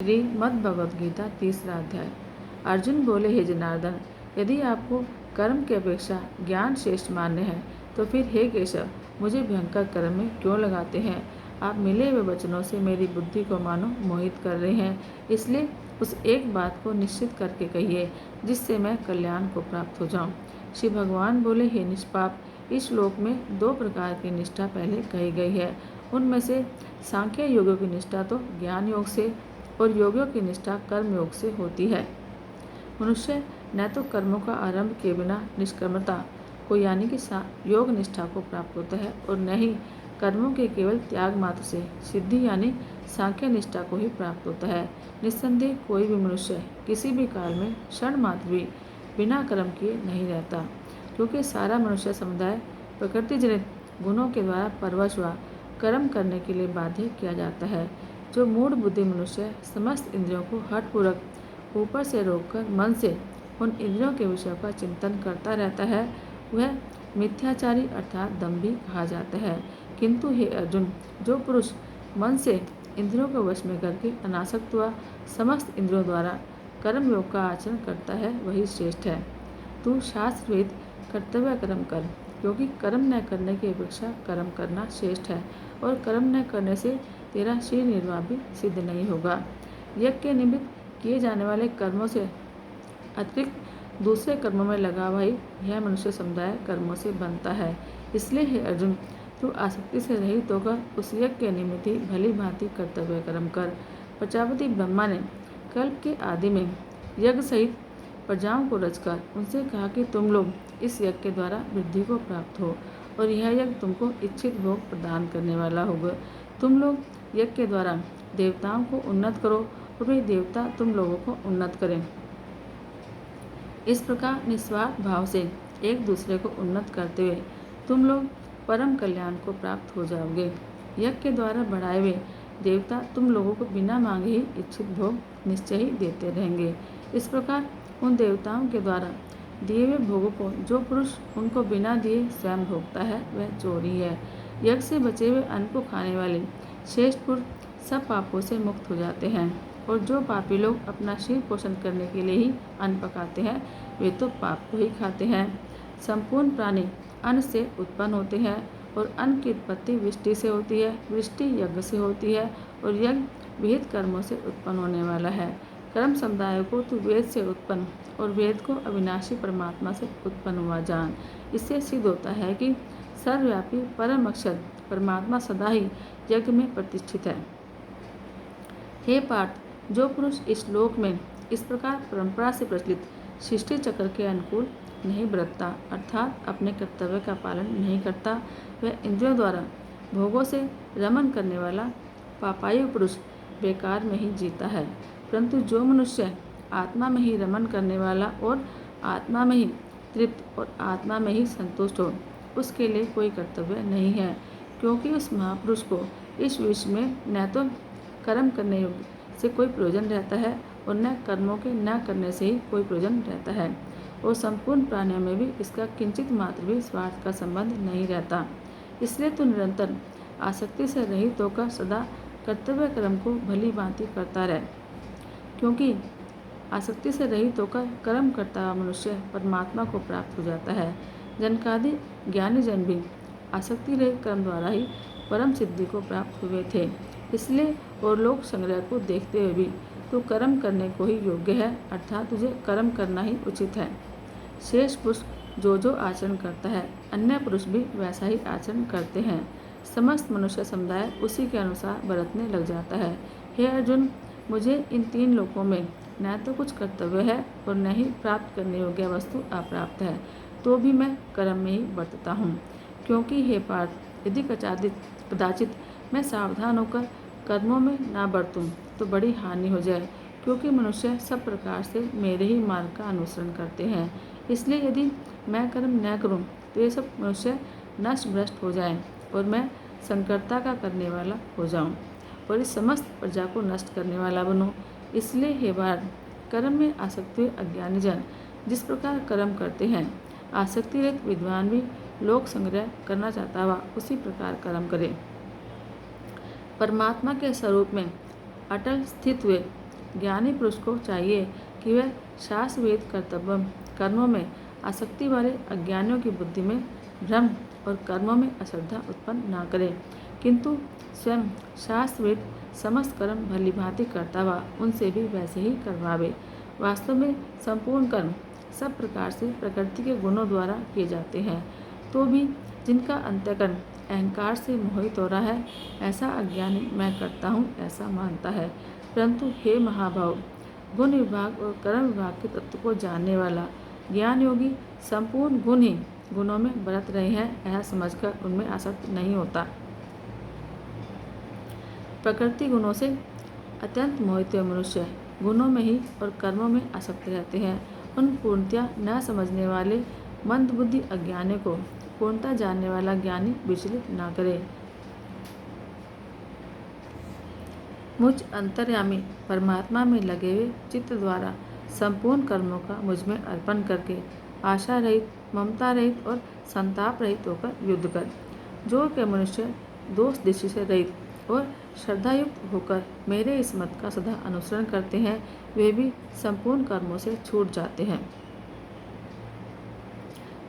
श्रीमद् भगवद गीता 3रा अध्याय। अर्जुन बोले, हे जनार्दन, यदि आपको कर्म की अपेक्षा ज्ञान श्रेष्ठ मान्य है तो फिर हे केशव, मुझे भयंकर कर्म में क्यों लगाते हैं। आप मिले हुए वचनों से मेरी बुद्धि को मानो मोहित कर रहे हैं, इसलिए उस एक बात को निश्चित करके कहिए जिससे मैं कल्याण को प्राप्त हो जाऊं। श्री भगवान बोले, हे निष्पाप, इस श्लोक में 2 प्रकार की निष्ठा पहले कही गई है। उनमें से सांख्य योगों की निष्ठा तो ज्ञान योग से और योगियों की निष्ठा कर्म योग से होती है। मनुष्य न तो कर्मों का आरंभ के बिना निष्कर्मता को यानी कि योग निष्ठा को प्राप्त होता है और न ही कर्मों के केवल त्याग मात्र से सिद्धि यानी सांख्य निष्ठा को ही प्राप्त होता है। निस्संदेह कोई भी मनुष्य किसी भी काल में क्षण मात्र भी बिना कर्म किए नहीं रहता, क्योंकि सारा मनुष्य समुदाय प्रकृति जनित गुणों के द्वारा परवश व कर्म करने के लिए बाध्य किया जाता है। जो मूढ़ बुद्धि मनुष्य समस्त इंद्रियों को हठपूर्वक ऊपर से रोककर मन से उन इंद्रियों के विषयों का चिंतन करता रहता है, वह मिथ्याचारी अर्थात दंभी कहा जाता है। किंतु हे अर्जुन, जो पुरुष मन से इंद्रियों को वश में करके अनासक्त व समस्त इंद्रियों द्वारा कर्म योग का आचरण करता है, वही श्रेष्ठ है। तू शास्त्रविद कर्तव्य कर्म कर, क्योंकि कर्म न करने की अपेक्षा कर्म करना श्रेष्ठ है और कर्म न करने से तेरा शरीर निर्वाह भी सिद्ध नहीं होगा। यज्ञ के निमित्त किए जाने वाले कर्मों से अतिरिक्त दूसरे कर्मों में लगा हुआ ही यह मनुष्य समुदाय कर्मों से बनता है। इसलिए हे अर्जुन, तू आसक्ति से रहित होकर उस यज्ञ के निमित्त ही भली भांति कर्तव्य कर्म कर। प्रजापति ब्रह्मा ने कल्प के आदि में यज्ञ सहित प्रजाओं को रचकर उनसे कहा कि तुम लोग इस यज्ञ के द्वारा वृद्धि को प्राप्त हो और यह यज्ञ तुमको इच्छित भोग प्रदान करने वाला होगा। तुम लोग यज्ञ के द्वारा देवताओं को उन्नत करो और वे देवता तुम लोगों को उन्नत करें। इस प्रकार निस्वार्थ भाव से एक दूसरे को उन्नत करते हुए तुम लोग परम कल्याण को प्राप्त हो जाओगे। यज्ञ के द्वारा बढ़ाए हुए देवता तुम लोगों को बिना मांगे ही इच्छित भोग निश्चय ही देते रहेंगे। इस प्रकार उन देवताओं के द्वारा दिए हुए भोगों को जो पुरुष उनको बिना दिए स्वयं भोगता है, वह चोर ही है। यज्ञ से बचे हुए अन्न को खाने वाले श्रेष्ठ पुरुष सब पापों से मुक्त हो जाते हैं, और जो पापी लोग अपना शरीर पोषण करने के लिए ही अन्न पकाते हैं, वे तो पाप को ही खाते हैं। संपूर्ण प्राणी अन्न से उत्पन्न होते हैं और अन्न की उत्पत्ति वृष्टि से होती है, वृष्टि यज्ञ से होती है और यज्ञ विहित कर्मों से उत्पन्न होने वाला है। कर्म समुदाय को तू वेद से उत्पन्न और वेद को अविनाशी परमात्मा से उत्पन्न हुआ जान। इससे सिद्ध होता है कि सर्वव्यापी परम अक्षर परमात्मा सदा ही यज्ञ में प्रतिष्ठित है। हे पार्थ, जो पुरुष इस श्लोक में इस प्रकार परंपरा से प्रचलित सृष्टि चक्र के अनुकूल नहीं बरतता अर्थात अपने कर्तव्य का पालन नहीं करता, वह इंद्रियों द्वारा भोगों से रमन करने वाला पापायु पुरुष बेकार में ही जीता है। परंतु जो मनुष्य आत्मा में ही रमन करने वाला और आत्मा में ही तृप्त और आत्मा में ही संतुष्ट हो, उसके लिए कोई कर्तव्य नहीं है, क्योंकि उस महापुरुष को इस विश्व में न तो कर्म करने से कोई प्रयोजन रहता है और न कर्मों के न करने से ही कोई प्रयोजन रहता है, और संपूर्ण प्राणियों में भी इसका किंचित मात्र भी स्वार्थ का संबंध नहीं रहता। इसलिए तो निरंतर आसक्ति से रहित होकर सदा कर्तव्य कर्म को भली भांति करता रहे, क्योंकि आसक्ति से रहित होकर कर्म करता हुआ मनुष्य परमात्मा को प्राप्त हो जाता है। जनकादि ज्ञानी जन भी आसक्ति रहित कर्म द्वारा ही परम सिद्धि को प्राप्त हुए थे। इसलिए और लोक संग्रह को देखते हुए भी तू कर्म करने को ही योग्य है, अर्थात तुझे कर्म करना ही उचित है। शेष पुरुष जो जो आचरण करता है, अन्य पुरुष भी वैसा ही आचरण करते हैं। समस्त मनुष्य समुदाय उसी के अनुसार बरतने लग जाता है। हे अर्जुन, मुझे इन 3 लोकों में न तो कुछ कर्तव्य है और न ही प्राप्त करने योग्य वस्तु अप्राप्त है, तो भी मैं कर्म में ही बरतता हूँ। क्योंकि हे पार्थ, यदि कदाचित मैं सावधान होकर कर्मों में ना बरतूं तो बड़ी हानि हो जाए, क्योंकि मनुष्य सब प्रकार से मेरे ही मार्ग का अनुसरण करते हैं। इसलिए यदि मैं कर्म न करूं तो ये सब मनुष्य नष्ट भ्रष्ट हो जाएं और मैं संकर्ता का करने वाला हो जाऊं और इस समस्त प्रजा को नष्ट करने वाला बनूं। इसलिए हे भारत, कर्म में आसक्ति हुए अज्ञानी जन जिस प्रकार कर्म करते हैं, आसक्ति रहित विद्वान भी लोक संग्रह करना चाहता हुआ उसी प्रकार कर्म करे। परमात्मा के स्वरूप में अटल स्थित हुए ज्ञानी पुरुष को चाहिए कि वह शास्त्रवेद कर्मों में आसक्ति वाले अज्ञानियों की बुद्धि में भ्रम और कर्मों में अश्रद्धा उत्पन्न न करे, किंतु स्वयं शास्त्रवेद समस्त कर्म भली भांति करता हुआ उनसे भी वैसे ही करवावे। वास्तव में संपूर्ण कर्म सब प्रकार से प्रकृति के गुणों द्वारा किए जाते हैं, तो भी जिनका अंतःकरण अहंकार से मोहित हो रहा है, ऐसा अज्ञानी मैं करता हूँ ऐसा मानता है। परंतु हे महाभाव, गुण विभाग और कर्म विभाग के तत्व को जानने वाला ज्ञान योगी संपूर्ण गुण ही गुणों में बरत रहे हैं ऐसा समझकर उनमें आसक्त नहीं होता। प्रकृति गुणों से अत्यंत मोहित हुए मनुष्य गुणों में ही और कर्मों में आसक्त रहते हैं। उन पूर्णतया न समझने वाले मंदबुद्धि अज्ञानी को पूर्णतः जानने वाला ज्ञानी विचलित न करे। मुझ अंतर्यामी परमात्मा में लगे हुए चित्त द्वारा संपूर्ण कर्मों का मुझ में अर्पण करके आशा रहित, ममता रहित और संताप रहित होकर युद्ध कर। जो के मनुष्य दोष दृष्टि से रहित और श्रद्धायुक्त होकर मेरे इस मत का सदा अनुसरण करते हैं, वे भी संपूर्ण कर्मों से छूट जाते हैं।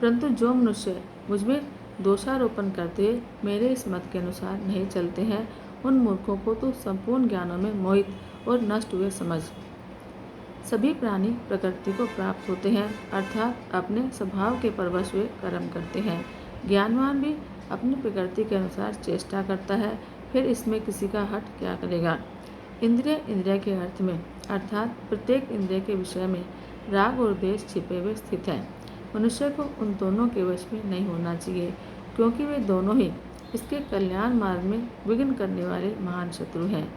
परंतु जो मनुष्य मुझमें दोषारोपण करते हुए मेरे इस मत के अनुसार नहीं चलते हैं, उन मूर्खों को तो संपूर्ण ज्ञानों में मोहित और नष्ट हुए समझ। सभी प्राणी प्रकृति को प्राप्त होते हैं, अर्थात अपने स्वभाव के परवश हुए कर्म करते हैं। ज्ञानवान भी अपनी प्रकृति के अनुसार चेष्टा करता है, फिर इसमें किसी का हट क्या करेगा। इंद्रिय के अर्थ में अर्थात प्रत्येक इंद्रिय के विषय में राग और द्वेष छिपे हुए स्थित है। मनुष्य को उन दोनों के वश में नहीं होना चाहिए, क्योंकि वे दोनों ही इसके कल्याण मार्ग में विघ्न करने वाले महान शत्रु हैं।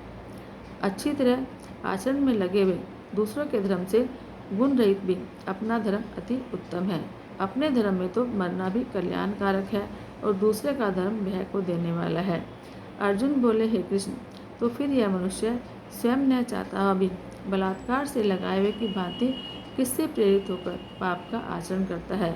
अच्छी तरह आचरण में लगे हुए दूसरों के धर्म से गुण रहित भी अपना धर्म अति उत्तम है। अपने धर्म में तो मरना भी कल्याणकारक है और दूसरे का धर्म भय को देने वाला है। अर्जुन बोले, हे कृष्ण, तो फिर यह मनुष्य स्वयं न चाहता हुआ भी बलात्कार से लगाए हुए की भांति किससे प्रेरित होकर पाप का आचरण करता है।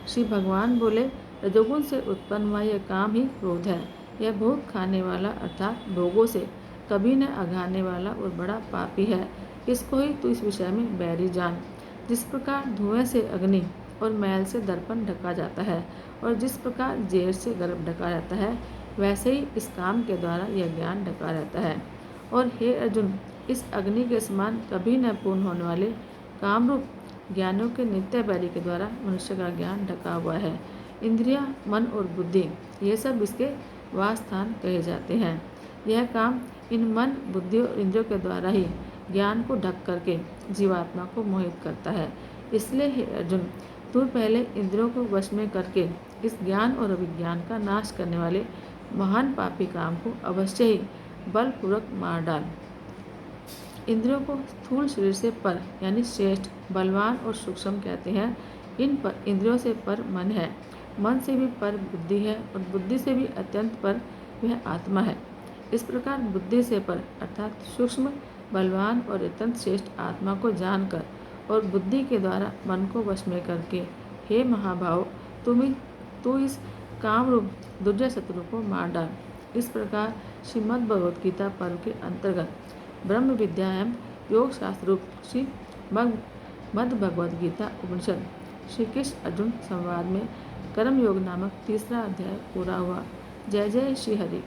श्री भगवान बोले, रजोगुण से उत्पन्न हुआ यह काम ही क्रोध है। यह बहुत खाने वाला अर्थात भोगों से कभी न अघाने वाला और बड़ा पापी है। इसको ही तू इस विषय में बैरी जान। जिस प्रकार धुएं से अग्नि और मैल से दर्पण ढका जाता है और जिस प्रकार जेर से गर्भ ढका रहता है, वैसे ही इस काम के द्वारा यह ज्ञान ढका रहता है। और हे अर्जुन, इस अग्नि के समान कभी न पूर्ण होने वाले कामरूप ज्ञानों के नित्य बैरी के द्वारा मनुष्य का ज्ञान ढका हुआ है। इंद्रियां, मन और बुद्धि ये सब इसके वासस्थान कहे जाते हैं। यह काम इन मन, बुद्धि और इंद्रियों के द्वारा ही ज्ञान को ढक करके जीवात्मा को मोहित करता है। इसलिए हे अर्जुन, तू पहले इंद्रियों को वश में करके इस ज्ञान और अविज्ञान का नाश करने वाले महान पापी काम को अवश्य ही बलपूर्वक मार डाल। इंद्रियों को स्थूल शरीर से पर यानी श्रेष्ठ, बलवान और सूक्ष्म कहते हैं। इन पर इंद्रियों से पर मन है, मन से भी पर बुद्धि है और बुद्धि से भी अत्यंत पर वह आत्मा है। इस प्रकार बुद्धि से पर अर्थात सूक्ष्म, बलवान और अत्यंत श्रेष्ठ आत्मा को जानकर और बुद्धि के द्वारा मन को वश में करके, हे महाभाव, तू इस कामरूप दुर्जय शत्रु को मार डाल। इस प्रकार श्रीमद् भगवद गीता पर्व के अंतर्गत ब्रह्म विद्या एवं योग शास्त्र रूप श्री मद् भगवद गीता उपनिषद श्री कृष्ण अर्जुन संवाद में कर्म योग नामक तीसरा अध्याय पूरा हुआ। जय जय श्री हरि।